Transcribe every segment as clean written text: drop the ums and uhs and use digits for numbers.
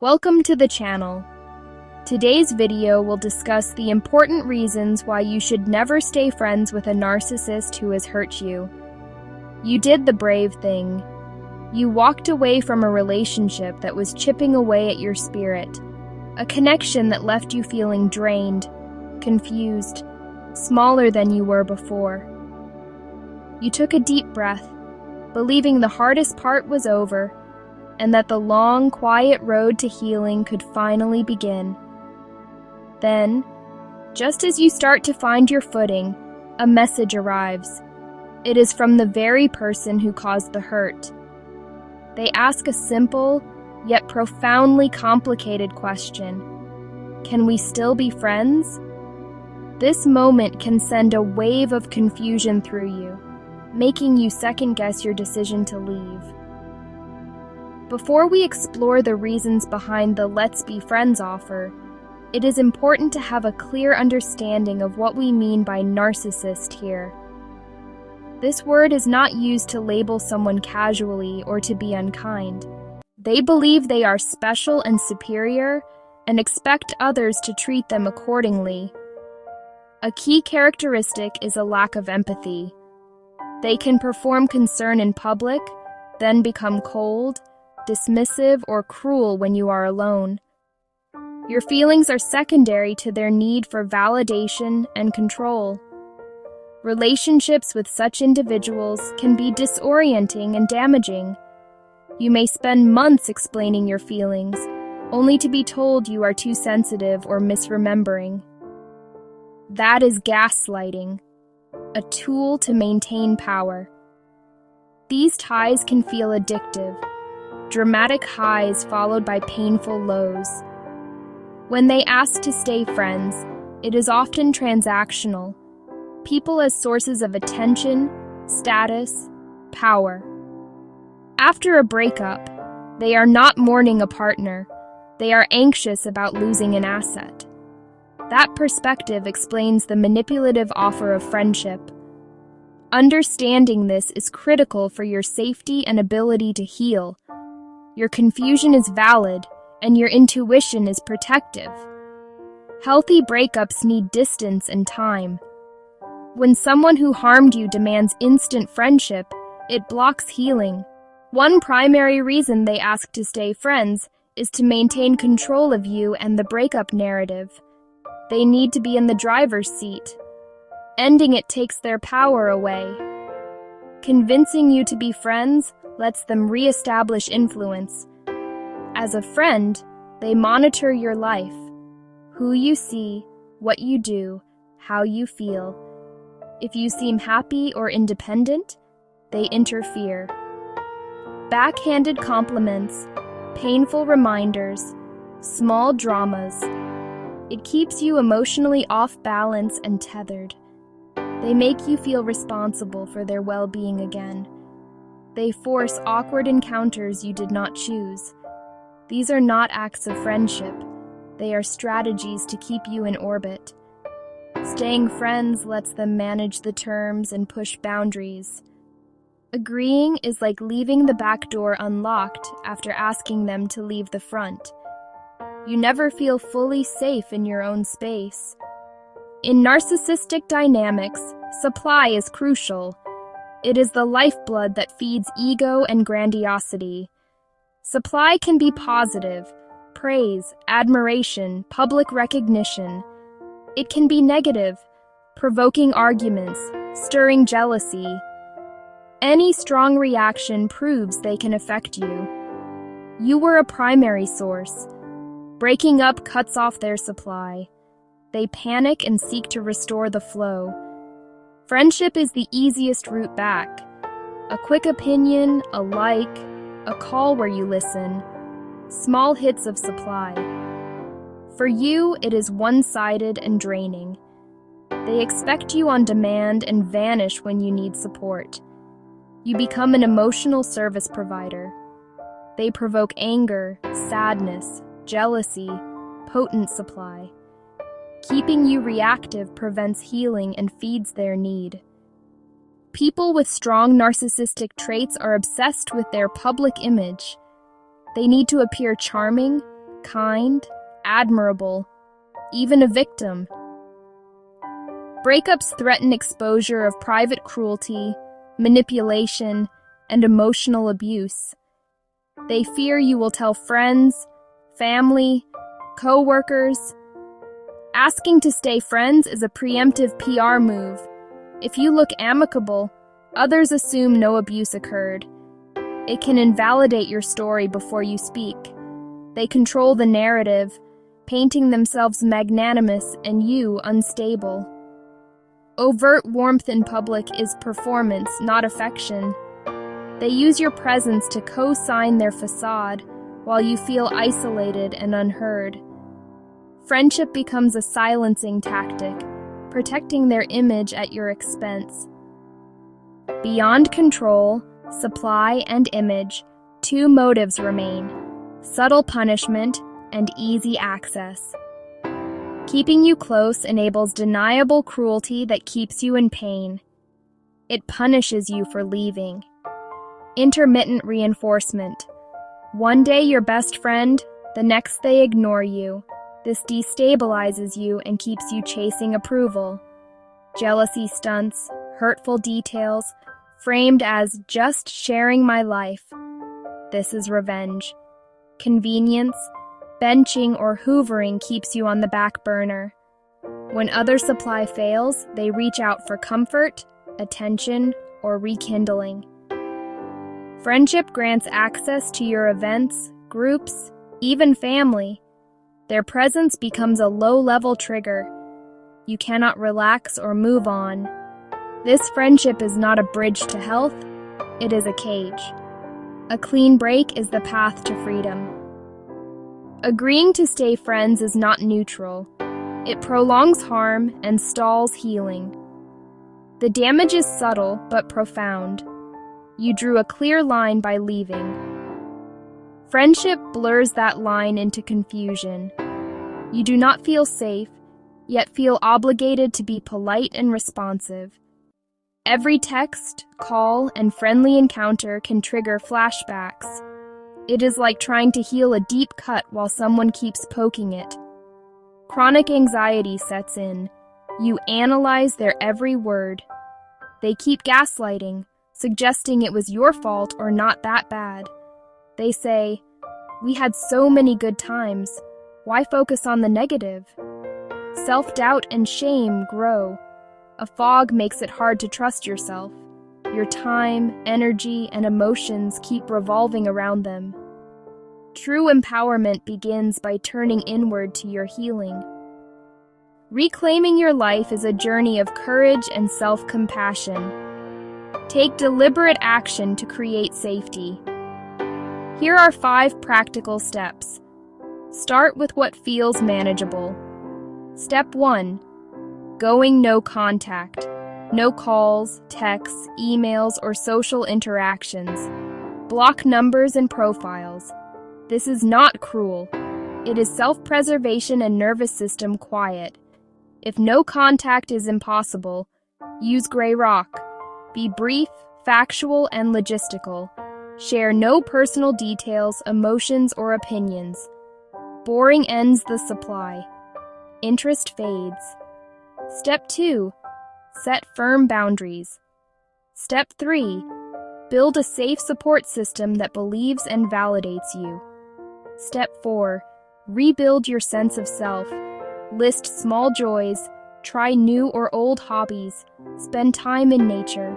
Welcome to the channel. Today's video will discuss the important reasons why you should never stay friends with a narcissist who has hurt you. You did the brave thing. You walked away from a relationship that was chipping away at your spirit, a connection that left you feeling drained, confused, smaller than you were before. You took a deep breath, believing the hardest part was over, and that the long, quiet road to healing could finally begin. Then, just as you start to find your footing, a message arrives. It is from the very person who caused the hurt. They ask a simple, yet profoundly complicated question. Can we still be friends? This moment can send a wave of confusion through you, making you second-guess your decision to leave. Before we explore the reasons behind the "let's be friends" offer, it is important to have a clear understanding of what we mean by narcissist here. This word is not used to label someone casually or to be unkind. They believe they are special and superior and expect others to treat them accordingly. A key characteristic is a lack of empathy. They can perform concern in public, then become cold, dismissive, or cruel when you are alone. Your feelings are secondary to their need for validation and control. Relationships with such individuals can be disorienting and damaging. You may spend months explaining your feelings, only to be told you are too sensitive or misremembering. That is gaslighting, a tool to maintain power. These ties can feel addictive, dramatic highs followed by painful lows. When they ask to stay friends, it is often transactional, people as sources of attention, status, power. After a breakup, they are not mourning a partner, they are anxious about losing an asset. That perspective explains the manipulative offer of friendship. Understanding this is critical for your safety and ability to heal. Your confusion is valid, and your intuition is protective. Healthy breakups need distance and time. When someone who harmed you demands instant friendship, it blocks healing. One primary reason they ask to stay friends is to maintain control of you and the breakup narrative. They need to be in the driver's seat. Ending it takes their power away. Convincing you to be friends lets them re-establish influence. As a friend, they monitor your life, who you see, what you do, how you feel. If you seem happy or independent, they interfere. Backhanded compliments, painful reminders, small dramas. It keeps you emotionally off balance and tethered. They make you feel responsible for their well-being again. They force awkward encounters you did not choose. These are not acts of friendship. They are strategies to keep you in orbit. Staying friends lets them manage the terms and push boundaries. Agreeing is like leaving the back door unlocked after asking them to leave the front. You never feel fully safe in your own space. In narcissistic dynamics, supply is crucial. It is the lifeblood that feeds ego and grandiosity. Supply can be positive, praise, admiration, public recognition. It can be negative, provoking arguments, stirring jealousy. Any strong reaction proves they can affect you. You were a primary source. Breaking up cuts off their supply. They panic and seek to restore the flow. Friendship is the easiest route back. A quick opinion, a like, a call where you listen. Small hits of supply. For you, it is one-sided and draining. They expect you on demand and vanish when you need support. You become an emotional service provider. They provoke anger, sadness, jealousy, potent supply. Keeping you reactive prevents healing and feeds their need. People with strong narcissistic traits are obsessed with their public image. They need to appear charming, kind, admirable, even a victim. Breakups threaten exposure of private cruelty, manipulation, and emotional abuse. They fear you will tell friends, family, co-workers. Asking to stay friends is a preemptive PR move. If you look amicable, others assume no abuse occurred. It can invalidate your story before you speak. They control the narrative, painting themselves magnanimous and you unstable. Overt warmth in public is performance, not affection. They use your presence to co-sign their facade while you feel isolated and unheard. Friendship becomes a silencing tactic, protecting their image at your expense. Beyond control, supply, and image, two motives remain: subtle punishment and easy access. Keeping you close enables deniable cruelty that keeps you in pain. It punishes you for leaving. Intermittent reinforcement. One day your best friend, the next they ignore you. This destabilizes you and keeps you chasing approval. Jealousy stunts, hurtful details, framed as just sharing my life. This is revenge. Convenience, benching or hoovering keeps you on the back burner. When other supply fails, they reach out for comfort, attention, or rekindling. Friendship grants access to your events, groups, even family. Their presence becomes a low-level trigger. You cannot relax or move on. This friendship is not a bridge to health, it is a cage. A clean break is the path to freedom. Agreeing to stay friends is not neutral. It prolongs harm and stalls healing. The damage is subtle but profound. You drew a clear line by leaving. Friendship blurs that line into confusion. You do not feel safe, yet feel obligated to be polite and responsive. Every text, call, and friendly encounter can trigger flashbacks. It is like trying to heal a deep cut while someone keeps poking it. Chronic anxiety sets in. You analyze their every word. They keep gaslighting, suggesting it was your fault or not that bad. They say, "We had so many good times. Why focus on the negative?" Self-doubt and shame grow. A fog makes it hard to trust yourself. Your time, energy, and emotions keep revolving around them. True empowerment begins by turning inward to your healing. Reclaiming your life is a journey of courage and self-compassion. Take deliberate action to create safety. Here are 5 practical steps. Start with what feels manageable. Step 1. Going no contact. No calls, texts, emails, or social interactions. Block numbers and profiles. This is not cruel. It is self-preservation and nervous system quiet. If no contact is impossible, use gray rock. Be brief, factual, and logistical. Share no personal details, emotions, or opinions. Boring ends the supply. Interest fades. Step 2. Set firm boundaries. Step 3. Build a safe support system that believes and validates you. Step 4. Rebuild your sense of self. List small joys. Try new or old hobbies. Spend time in nature.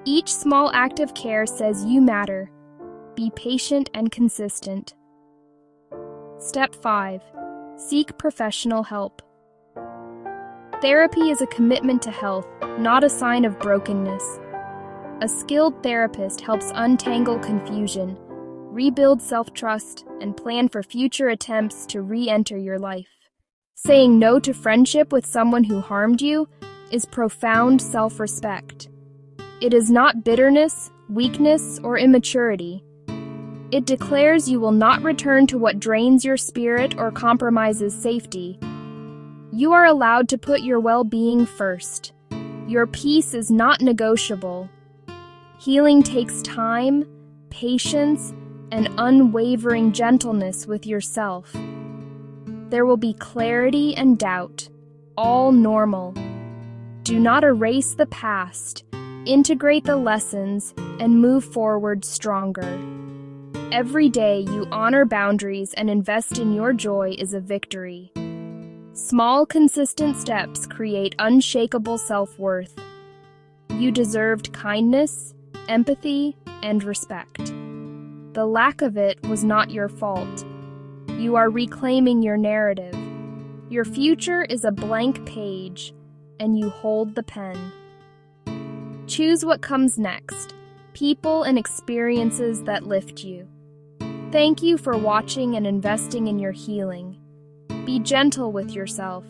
Each small act of care says you matter. Be patient and consistent. Step 5. Seek professional help. Therapy is a commitment to health, not a sign of brokenness. A skilled therapist helps untangle confusion, rebuild self-trust, and plan for future attempts to re-enter your life. Saying no to friendship with someone who harmed you is profound self-respect. It is not bitterness, weakness, or immaturity. It declares you will not return to what drains your spirit or compromises safety. You are allowed to put your well-being first. Your peace is not negotiable. Healing takes time, patience, and unwavering gentleness with yourself. There will be clarity and doubt, all normal. Do not erase the past, integrate the lessons, and move forward stronger. Every day you honor boundaries and invest in your joy is a victory. Small, consistent steps create unshakable self-worth. You deserved kindness, empathy, and respect. The lack of it was not your fault. You are reclaiming your narrative. Your future is a blank page, and you hold the pen. Choose what comes next, people and experiences that lift you. Thank you for watching and investing in your healing. Be gentle with yourself.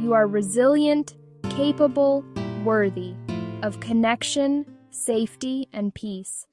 You are resilient, capable, worthy of connection, safety, and peace.